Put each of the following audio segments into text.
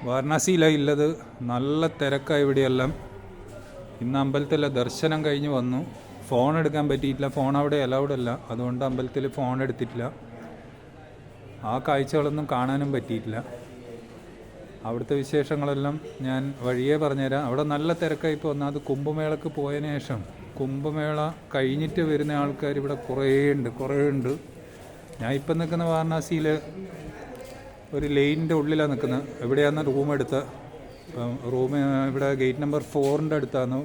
വാരണാസിയിലാണ് ഉള്ളത്. നല്ല തിരക്കാണ് ഇവിടെയെല്ലാം. ഇന്ന് അമ്പലത്തിലെ ദർശനം കഴിഞ്ഞ് വന്നു. ഫോൺ എടുക്കാൻ പറ്റിയിട്ടില്ല, ഫോൺ അവിടെ അലൗഡ് അല്ല, അതുകൊണ്ട് അമ്പലത്തിൽ ഫോൺ എടുത്തിട്ടില്ല. ആ കാഴ്ചകളൊന്നും കാണാനും പറ്റിയിട്ടില്ല. അവിടുത്തെ വിശേഷങ്ങളെല്ലാം ഞാൻ വഴിയേ പറഞ്ഞുതരാം. അവിടെ നല്ല തിരക്കായി. ഇപ്പോൾ ഒന്നാമത് കുംഭമേളക്ക് പോയതിന് ശേഷം കുംഭമേള കഴിഞ്ഞിട്ട് വരുന്ന ആൾക്കാർ ഇവിടെ കുറേ ഉണ്ട്. ഞാൻ ഇപ്പം നിൽക്കുന്ന വാരണാസിയിൽ ഒരു ലൈനിൻ്റെ ഉള്ളിലാണ് നിൽക്കുന്നത്. എവിടെയാണ് റൂം എടുത്ത് റൂം ഇവിടെ ഗേറ്റ് നമ്പർ 4 അടുത്താണ്.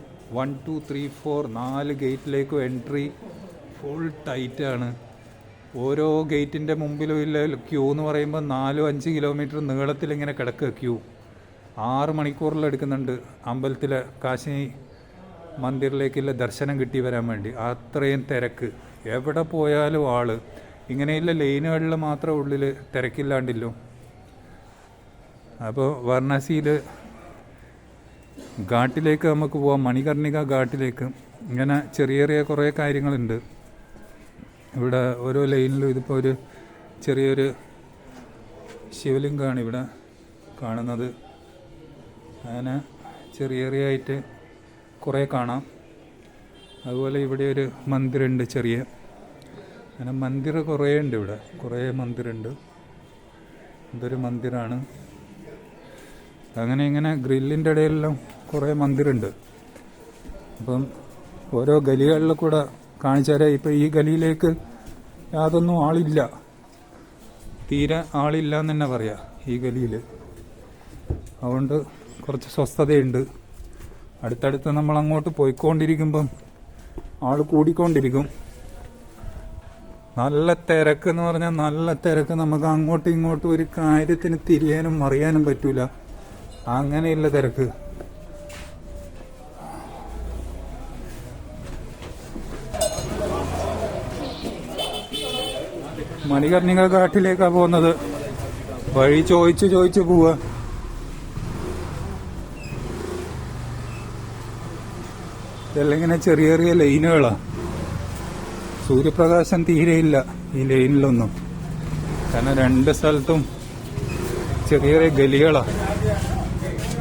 1, 2, 3, 4 4 ഗേറ്റിലേക്കും എൻട്രി ഫുൾ ടൈറ്റാണ്. ഓരോ ഗേറ്റിൻ്റെ മുമ്പിലും ഇല്ല ക്യൂ എന്ന് പറയുമ്പോൾ 4-5 കിലോമീറ്റർ നീളത്തിലിങ്ങനെ കിടക്കുക ക്യൂ. 6 മണിക്കൂറിലെടുക്കുന്നുണ്ട് അമ്പലത്തിലെ കാശി മന്ദിറിലേക്കുള്ള ദർശനം കിട്ടി വരാൻ വേണ്ടി. അത്രയും തിരക്ക്. എവിടെ പോയാലും ആള്. ഇങ്ങനെയുള്ള ലൈനുകളിൽ മാത്രമേ ഉള്ളിൽ തിരക്കില്ലാണ്ടില്ലോ. അപ്പോൾ വാരണാസിയിൽ ഘാട്ടിലേക്ക് നമുക്ക് പോവാം, മണികർണിക ഘാട്ടിലേക്ക്. ഇങ്ങനെ ചെറിയ കുറേ കാര്യങ്ങളുണ്ട് ഇവിടെ. ഓരോ ലൈനിലും ഇതിപ്പോൾ ഒരു ചെറിയൊരു ശിവലിംഗമാണ് ഇവിടെ കാണുന്നത്. അങ്ങനെ ചെറിയായിട്ട് കുറേ കാണാം. അതുപോലെ ഇവിടെ ഒരു മന്ദിരമുണ്ട് ചെറിയ. അങ്ങനെ മന്ദിർ കുറേ ഉണ്ട് ഇവിടെ, കുറേ മന്ദിരമുണ്ട്. ഇതൊരു മന്ദിരമാണ്. അങ്ങനെ ഇങ്ങനെ ഗ്രില്ലിൻ്റെ ഇടയിലെല്ലാം കുറേ മന്ദിരമുണ്ട്. അപ്പം ഓരോ ഗലികളിൽ കൂടെ കാണിച്ചു തരാം. ഇപ്പം ഈ ഗലിയിലേക്ക് യാതൊന്നും ആളില്ല, തീരെ ആളില്ല എന്ന് തന്നെ പറയാം ഈ ഗലിയിൽ. അതുകൊണ്ട് കുറച്ച് സ്വസ്ഥതയുണ്ട്. അടുത്തടുത്ത് നമ്മൾ അങ്ങോട്ട് പോയിക്കൊണ്ടിരിക്കുമ്പം ആൾ കൂടിക്കൊണ്ടിരിക്കും. നല്ല തിരക്ക് എന്ന് പറഞ്ഞാൽ നല്ല തിരക്ക്. നമുക്ക് അങ്ങോട്ടും ഇങ്ങോട്ടും ഒരു കാര്യത്തിന് തിരിയാനും മറിയാനും പറ്റൂല, അങ്ങനെയുള്ള തിരക്ക്. മണികർണിക ഘാട്ടിലേക്കാണ് പോകുന്നത്. വഴി ചോദിച്ചു പോവുക. ഇതെല്ലാം ഇങ്ങനെ ചെറിയ ലൈനുകളാണ്. സൂര്യപ്രകാശം തീരെയില്ല ഈ ലൈനിലൊന്നും. കാരണം 2 സ്ഥലത്തും ചെറിയ ഗലികളാണ്.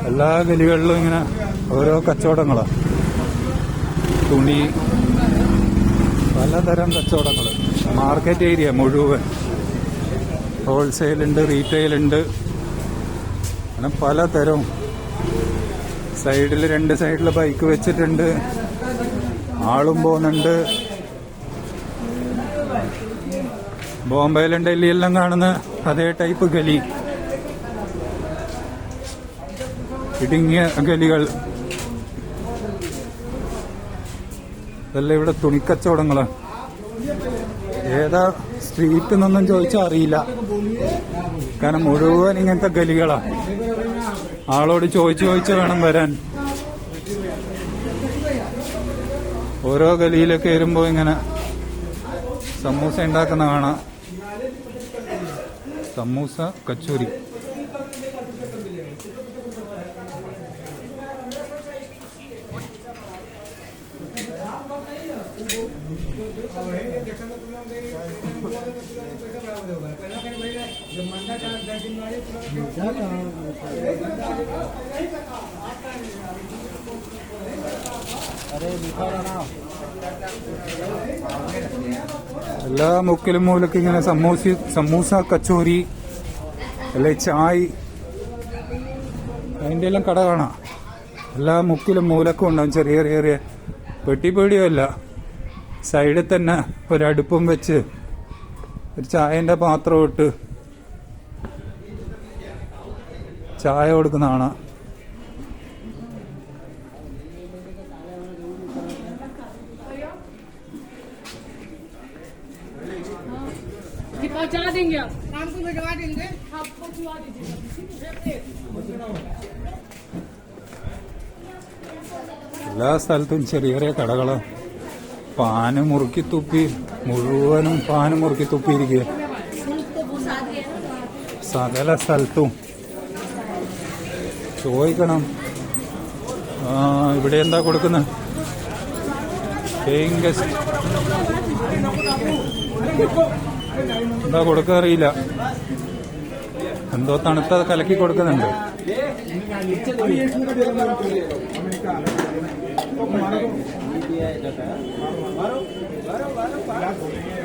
എല്ലാ ഗലികളിലും ഇങ്ങനെ ഓരോ കച്ചവടങ്ങളാണ്. തുണി, പലതരം കച്ചവടങ്ങൾ. മാർക്കറ്റ് ഏരിയ മുഴുവൻ. ഹോൾസെയിലുണ്ട്, റീറ്റെയിലുണ്ട്, അങ്ങനെ പലതരവും. സൈഡിൽ 2 സൈഡിൽ ബൈക്ക് വെച്ചിട്ടുണ്ട്, ആളും പോകുന്നുണ്ട്. ബോംബെയിലും ഡൽഹിയെല്ലാം കാണുന്ന അതേ ടൈപ്പ് ഗലി, ഇടുങ്ങിയ ഗലികൾ. ഇതെല്ലാം ഇവിടെ തുണിക്കച്ചവടങ്ങളാണ്. ഏതാ സ്ട്രീറ്റ് എന്നൊന്നും ചോദിച്ചാൽ അറിയില്ല, കാരണം മുഴുവൻ ഇങ്ങനത്തെ ഗലികളാണ്. ആളോട് ചോദിച്ച് വേണം വരാൻ. ഓരോ ഗലിയിലൊക്കെ വരുമ്പോൾ ഇങ്ങനെ സമൂസ ഉണ്ടാക്കുന്ന കാണാം. സമൂസ കച്ചോരി. എല്ലാ മുക്കിലും മൂലക്ക് ഇങ്ങനെ സമൂസ കച്ചോരി, അല്ലെ ചായ്, അതിൻ്റെ എല്ലാം കട കാണാം. എല്ലാ മുക്കിലും മൂലക്കും ഉണ്ടാവും. ചെറിയ പെട്ടിപ്പേടിയല്ല, സൈഡിൽ തന്നെ ഒരടുപ്പും വെച്ച് ഒരു ചായൻ്റെ പാത്രം ഇട്ട് ചായ കൊടുക്കുന്നതാണ്. എല്ലാ സ്ഥലത്തും ചെറിയ കടകളാണ്. പാന് മുറുക്കി തുപ്പി, മുഴുവനും പാന് മുറുക്കി തുപ്പിയിരിക്കുക സകല സ്ഥലത്തും. ചോദിക്കണം ഇവിടെ എന്താ കൊടുക്കുന്നത്? പേയിങ് ഗസ്റ്റ് എന്താ കൊടുക്കാറിയില്ല. എന്തോ തണുത്ത കലക്കി കൊടുക്കുന്നുണ്ട്.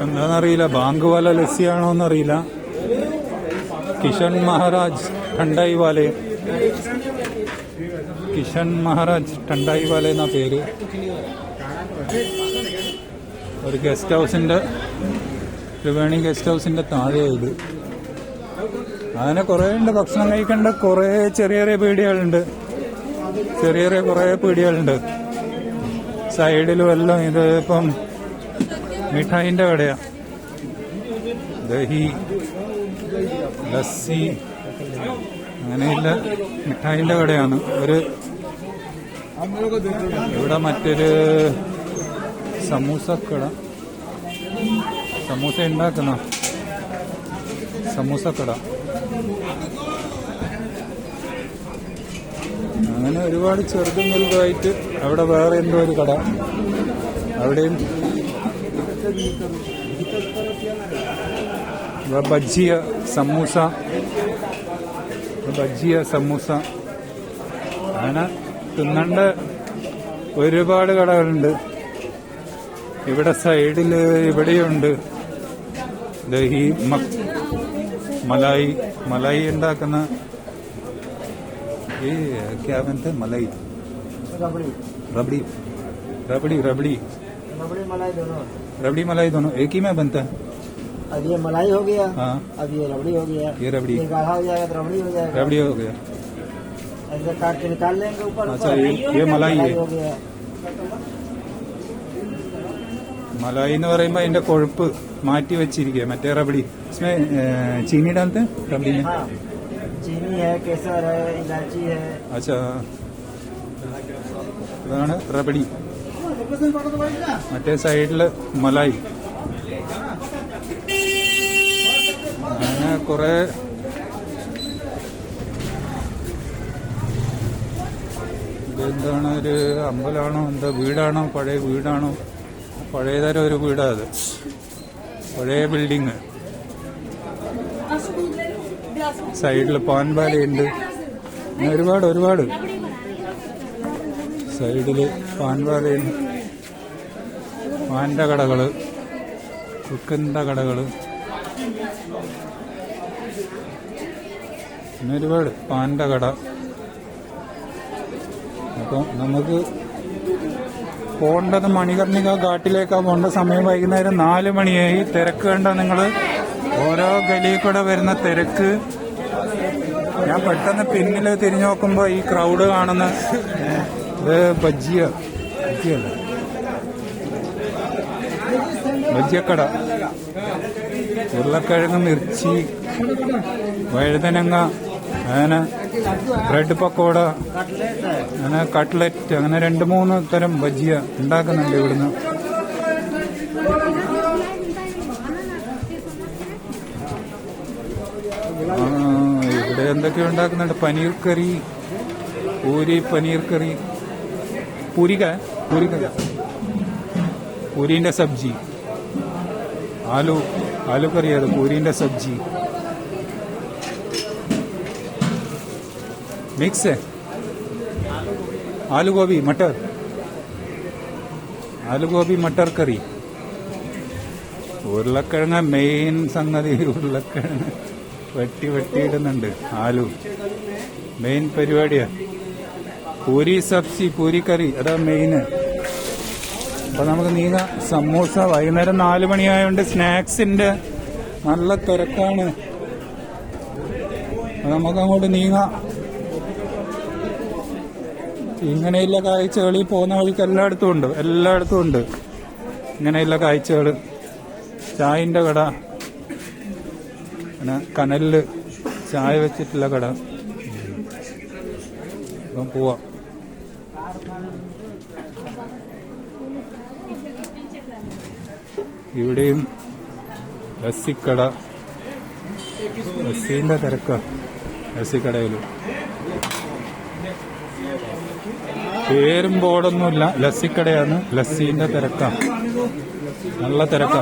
എന്താണെന്നറിയില്ല, ബാങ്ക് വാല ലസ്സിയാണോ എന്നറിയില്ല. കിഷൻ മഹാരാജ് ठंडाई वाले, കിഷൻ മഹാരാജ് ठंडाई वाले എന്നാ പേര്. ഒരു ഗസ്റ്റ് ഹൗസിന്റെ, ത്രിവേണി ഗസ്റ്റ് ഹൗസിന്റെ താഴെയായത്. അങ്ങനെ കുറേ ഉണ്ട് ഭക്ഷണം കഴിക്കേണ്ട. കുറേ ചെറിയ ചെറിയ പീടികളുണ്ട്, ചെറിയ ചെറിയ കുറേ പീടികളുണ്ട് സൈഡിലും എല്ലാം. ഇത് ഇപ്പം മിഠായിന്റെ കടയാ. ദഹി, ലസ്സി, അങ്ങനെയില്ല, മിഠായിന്റെ കടയാണ്. ഇവിടെ മറ്റൊരു സമൂസ കട, സമൂസ ഉണ്ടാക്കുന്ന സമൂസ കട. അങ്ങനെ ഒരുപാട് ചെറുതും വലുതായിട്ട്. അവിടെ വേറെ എന്തോ ഒരു കട, അവിടെയും ബജ്ജിയ സമൂസ, ബജ്ജിയ സമൂസ. അങ്ങനെ തിന്നണ്ട ഒരുപാട് കടകളുണ്ട്. ഇവിടെ സൈഡില് ഇവിടെയുണ്ട് ദഹി, മലായി, മലായി ഉണ്ടാക്കുന്ന ഈ क्या बनता है? मलाई, रबड़ी, रबड़ी, रबड़ी, रबड़ी मलाई दोनों एक ही में बनता है. अब ये मलाई हो गया, हाँ, अब ये रबड़ी हो गया. ये रबड़ी, ये गाढ़ा हो जाएगा तो रबड़ी हो जाएगा. रबड़ी हो गया. ऐसे काट के निकाल लेंगे ऊपर. अच्छा, ये मलाई है. हो गया. मलाई എന്ന് പറയുമ്പോൾ അതിന്റെ കൊഴുപ്പ് മാറ്റി വെച്ചിരിക്കുക. മറ്റേ റബടി ചീനി डालते हैं रबड़ी में. हाँ, चीनी है, केसर है, इलायची है. अच्छा, ഇതാണ് റബടി. മറ്റേ സൈഡില് മലായി. അങ്ങനെ കുറെ ഇതെന്താണ്, ഒരു അമ്പലമാണോ എന്താ, വീടാണോ, പഴയ വീടാണോ, പഴയതരം ഒരു വീടാ അത്, പഴയ ബിൽഡിങ്. സൈഡിൽ പാൻപാലയുണ്ട്. അങ്ങനെ ഒരുപാട് ഒരുപാട് സൈഡില് പാൻപാലയുണ്ട്. പാൻ്റെ കടകള്, കുക്കിൻ്റെ കടകള്, പിന്നെ ഒരുപാട് പാൻ്റെ കട. അപ്പം നമുക്ക് പോകേണ്ടത് മണികർണിക ഘാട്ടിലേക്കാണ് പോകേണ്ട സമയം. വൈകുന്നേരം 4 മണിയായി. തിരക്ക് കണ്ട നിങ്ങൾ, ഓരോ ഗലിയിൽ കൂടെ വരുന്ന തിരക്ക്. ഞാൻ പെട്ടെന്ന് പിന്നിൽ തിരിഞ്ഞു നോക്കുമ്പോൾ ഈ ക്രൗഡ് കാണുന്ന ഇത് ബജ്ജിയല്ല, ബജ്ജിയക്കട. ഉരുളക്കിഴങ്ങ്, മിർച്ചി, വഴുതനങ്ങ, അങ്ങനെ ബ്രെഡ് പക്കോട, അങ്ങനെ കട്ട്ലറ്റ്, അങ്ങനെ 2-3 തരം ബജ്ജിയ ഉണ്ടാക്കുന്നുണ്ട് ഇവിടുന്ന്. ഇവിടെ എന്തൊക്കെയോ ഉണ്ടാക്കുന്നുണ്ട്. പനീർ കറി, പൂരി, പനീർ കറി, പൂരിന്റെ സബ്ജി, ആലു കറി, അത് പൂരിന്റെ സബ്ജി मिक्स है. आलू गोभी मटर करी. ഉരുളക്കിഴങ്ങ് മെയിൻ സംഗതി. ഉരുളക്കിഴങ്ങ് വെട്ടിയിടുന്നുണ്ട്. ആലു മെയിൻ പരിപാടിയാ. പൂരി സബ്ജി, പൂരി കറി, അതാ മെയിന്. അപ്പൊ നമുക്ക് നീങ്ങാം. സമൂസ. വൈകുന്നേരം 4 മണിയായോണ്ട് സ്നാക്സിന്റെ നല്ല തിരക്കാണ്. നമുക്ക് അങ്ങോട്ട് നീങ്ങാം. ഇങ്ങനെയുള്ള കാഴ്ചകൾ ഈ പോകുന്ന വഴിക്ക് എല്ലായിടത്തും ഉണ്ട്. ഇങ്ങനെയുള്ള കാഴ്ചകൾ. ചായന്റെ കട, പിന്നെ കനലില് ചായ വെച്ചിട്ടുള്ള കട. അപ്പം പോവാം. ഇവിടെയും ലസ്സിക്കട, ലസ്സിന്റെ തിരക്ക. ലസ്സിക്കടയിലും പേരും ബോർഡൊന്നുമില്ല. ലസ്സിക്കടയാണ്. ലസ്സിന്റെ തിരക്ക, നല്ല തിരക്ക.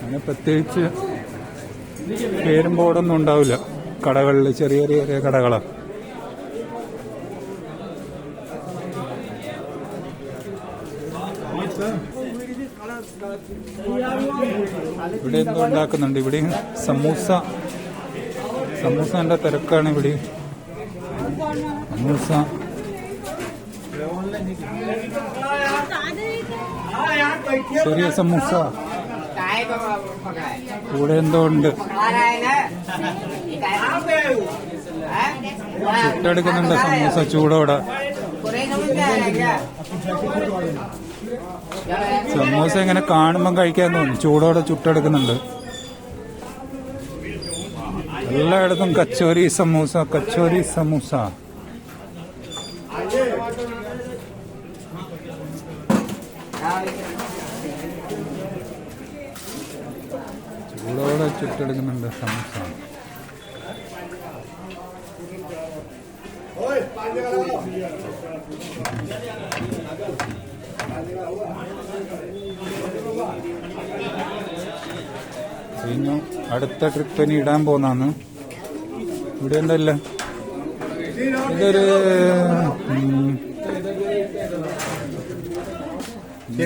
അങ്ങനെ പ്രത്യേകിച്ച് പേരും ബോർഡൊന്നും ഉണ്ടാവില്ല. കടകളിൽ ചെറിയ ചെറിയ ചെറിയ കടകളാണ്. ഇവിടെ എന്തോ ഉണ്ടാക്കുന്നുണ്ട്. ഇവിടെ സമൂസന്റെ തിരക്കാണ്. ഇവിടെ സമൂസ, ചെറിയ സമൂസ, ഇവിടെ എന്തോ ഉണ്ട്. ചുട്ടെടുക്കുന്നുണ്ട് സമൂസ ചൂടോടെ. സമൂസ ഇങ്ങനെ കാണുമ്പം കഴിക്കാൻ തോന്നും. ചൂടോടെ ചുട്ടെടുക്കുന്നുണ്ട്. എല്ലായിടത്തും കച്ചോരി സമൂസ, കച്ചോരി സമൂസ. ചൂടോടെ ചുട്ടെടുക്കുന്നുണ്ട് സമൂസ. പിന്നെ അടുത്ത ട്രിപ്പിന് ഇടാൻ പോന്നാന്ന്. ഇവിടെ എന്തല്ല, ഇതൊരു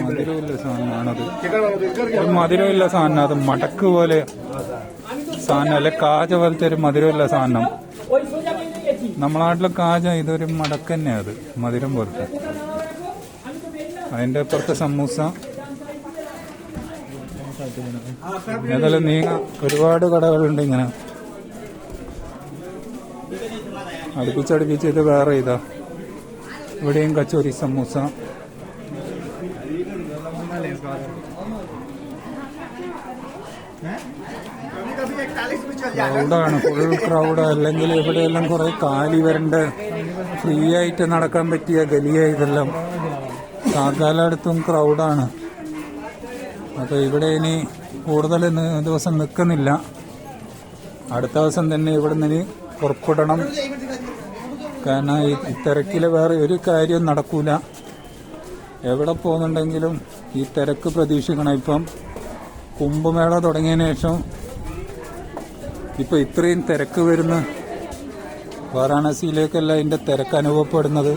മധുരമില്ല സാധനമാണത്. മധുരമില്ല സാധനം, അത് മടക്ക് പോലെ സാധനം, അല്ലെ കാജ പോലത്തെ ഒരു മധുരമില്ല സാധനം. നമ്മളെ നാട്ടിലെ കാജ, ഇതൊരു മടക്ക് തന്നെ, അത് മധുരം പോലത്തെ. അതിന്റെ അപ്പുറത്തെ സമൂസ. ഏതായാലും ഒരുപാട് കടകളുണ്ട് ഇങ്ങനെ അടുപ്പിച്ചടുപ്പിച്ച്. ഇത് വേറെ ഇതാ, ഇവിടെയും കച്ചോരി സമൂസ. ക്രൗഡാണ്, ഫുൾ ക്രൗഡ്. അല്ലെങ്കിൽ ഇവിടെയെല്ലാം കുറെ കാലി വരണ്ട, ഫ്രീ ആയിട്ട് നടക്കാൻ പറ്റിയ ഗലിയ ഇതെല്ലാം. കാക്കാലടുത്തും ക്രൗഡാണ്. അപ്പൊ ഇവിടെ ഇനി കൂടുതൽ ദിവസം നിൽക്കുന്നില്ല. അടുത്ത ദിവസം തന്നെ ഇവിടെ നിന്ന് പുറപ്പെടണം. കാരണം ഈ തിരക്കിൽ വേറെ ഒരു കാര്യവും നടക്കൂല. എവിടെ പോകുന്നുണ്ടെങ്കിലും ഈ തിരക്ക് പ്രതീക്ഷിക്കണം. ഇപ്പം കുംഭമേള തുടങ്ങിയതിന് ശേഷം ഇപ്പൊ ഇത്രയും തിരക്ക് വരുന്ന വാരാണസിയിലേക്കല്ല ഇതിന്റെ തിരക്ക് അനുഭവപ്പെടുന്നത്.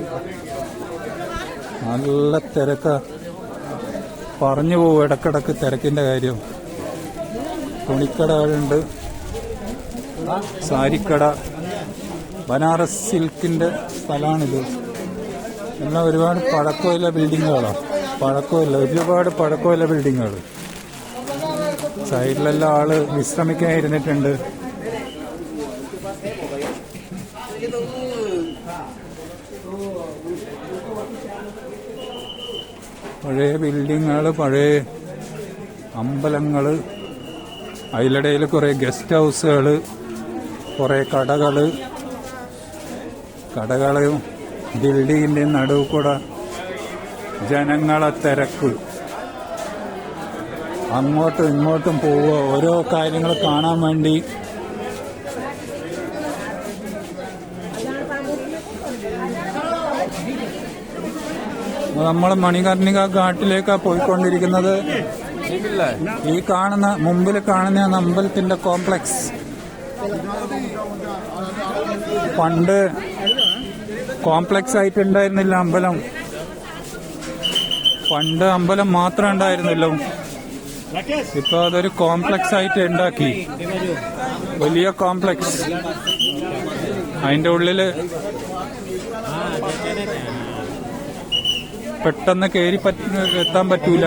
നല്ല തിരക്ക്, പറഞ്ഞു പോകും ഇടക്കിടക്ക് തിരക്കിന്റെ കാര്യം. തുണിക്കടകളുണ്ട്, സാരിക്കട, ബനാറസ് സിൽക്കിന്റെ സ്ഥലമാണിത്. എല്ലാം ഒരുപാട് പഴക്കമില്ല ബിൽഡിങ്ങുകളാണ്. ഒരുപാട് പഴക്കമില്ല ബിൽഡിങ്ങുകൾ. സൈഡിലെല്ലാം ആള് വിശ്രമിക്കാൻ ഇരുന്നിട്ടുണ്ട്. പഴയ ബിൽഡിങ്ങുകൾ, പഴയ അമ്പലങ്ങൾ, അതിലിടയിൽ കുറെ ഗസ്റ്റ് ഹൗസുകൾ, കുറെ കടകള്, ബിൽഡിങ്ങിന്റെ നടുവ് കൂടെ ജനങ്ങളെ തിരക്ക്. അങ്ങോട്ടും ഇങ്ങോട്ടും പോവുക, ഓരോ കാര്യങ്ങൾ കാണാൻ വേണ്ടി. നമ്മൾ മണികർണിക ഘാട്ടിലേക്കാ പോയിക്കൊണ്ടിരിക്കുന്നത്. ഈ മുമ്പിൽ കാണുന്ന അമ്പലത്തിന്റെ കോംപ്ലക്സ്. പണ്ട് കോംപ്ലക്സ് ആയിട്ടുണ്ടായിരുന്നില്ല അമ്പലം. പണ്ട് അമ്പലം മാത്രം ഉണ്ടായിരുന്നല്ലോ. ഇപ്പൊ അതൊരു കോംപ്ലക്സ് ആയിട്ട് ഉണ്ടാക്കി, വലിയ കോംപ്ലക്സ്. അതിന്റെ ഉള്ളില് പെട്ടെന്ന് കയറി എത്താൻ പറ്റൂല.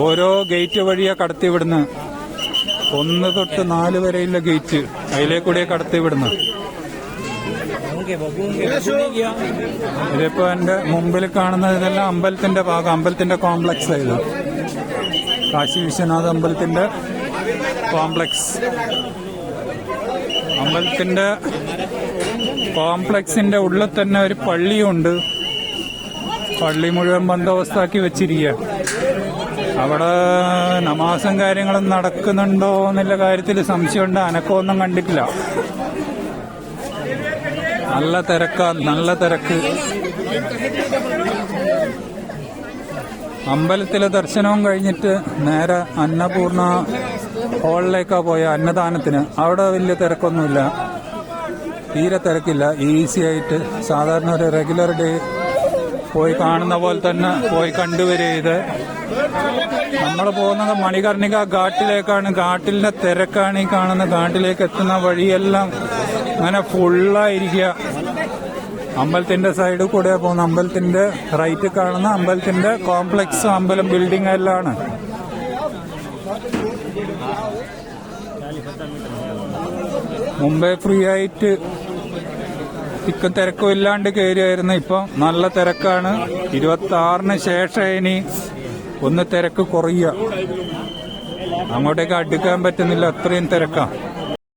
ഓരോ ഗേറ്റ് വഴിയാ കടത്തിവിടുന്ന. 1 തൊട്ട് 4 വരെയുള്ള ഗേറ്റ് അതിലേക്കൂടെ കടത്തിവിടുന്ന. ഇതിപ്പോ എന്റെ മുമ്പിൽ കാണുന്നത് ഇതെല്ലാം അമ്പലത്തിന്റെ ഭാഗം, അമ്പലത്തിന്റെ കോംപ്ലക്സ് ആയത്. കാശി വിശ്വനാഥ അമ്പലത്തിന്റെ കോംപ്ലക്സ്. അമ്പലത്തിന്റെ കോംപ്ലക്സിന്റെ ഉള്ളിൽ തന്നെ ഒരു പള്ളിയുണ്ട്. പള്ളി മുഴുവൻ ബന്ദോബസ്താക്കി വെച്ചിരിക്കുക. അവിടെ നമാസും കാര്യങ്ങളും നടക്കുന്നുണ്ടോ എന്നുള്ള കാര്യത്തിൽ സംശയമുണ്ട്. അനക്കമൊന്നും കണ്ടിട്ടില്ല. നല്ല തിരക്ക്. അമ്പലത്തിലെ ദർശനവും കഴിഞ്ഞിട്ട് നേരെ അന്നപൂർണ ഹോളിലേക്കാണ് പോയ അന്നദാനത്തിന്. അവിടെ വലിയ തിരക്കൊന്നുമില്ല, തീരെ തിരക്കില്ല. ഈസി ആയിട്ട് സാധാരണ ഒരു റെഗുലർ ഡേ പോയി കാണുന്ന പോലെ തന്നെ പോയി കണ്ടുവരിക ഇത്. നമ്മൾ പോകുന്നത് മണികർണിക ഘാട്ടിലേക്കാണ്. ഘാട്ടിലെ തിരക്കാണ് ഈ കാണുന്ന. ഘാട്ടിലേക്ക് എത്തുന്ന വഴിയെല്ലാം അങ്ങനെ ഫുള്ളായിരിക്കുക. അമ്പലത്തിന്റെ സൈഡിൽ കൂടെ പോകുന്ന, അമ്പലത്തിന്റെ റൈറ്റ് കാണുന്ന അമ്പലത്തിന്റെ കോംപ്ലക്സ്, അമ്പലം ബിൽഡിംഗ് എല്ലാം ആണ്. മുമ്പേ ഫ്രീ ആയിട്ട് തിക്കും തിരക്കും ഇല്ലാണ്ട് കയറിയായിരുന്നു. ഇപ്പം നല്ല തിരക്കാണ്. 26-ന് ശേഷം ഇനി ഒന്ന് തിരക്ക് കുറയുക. അങ്ങോട്ടേക്ക് അടുക്കാൻ പറ്റുന്നില്ല, അത്രയും തിരക്കാണ്.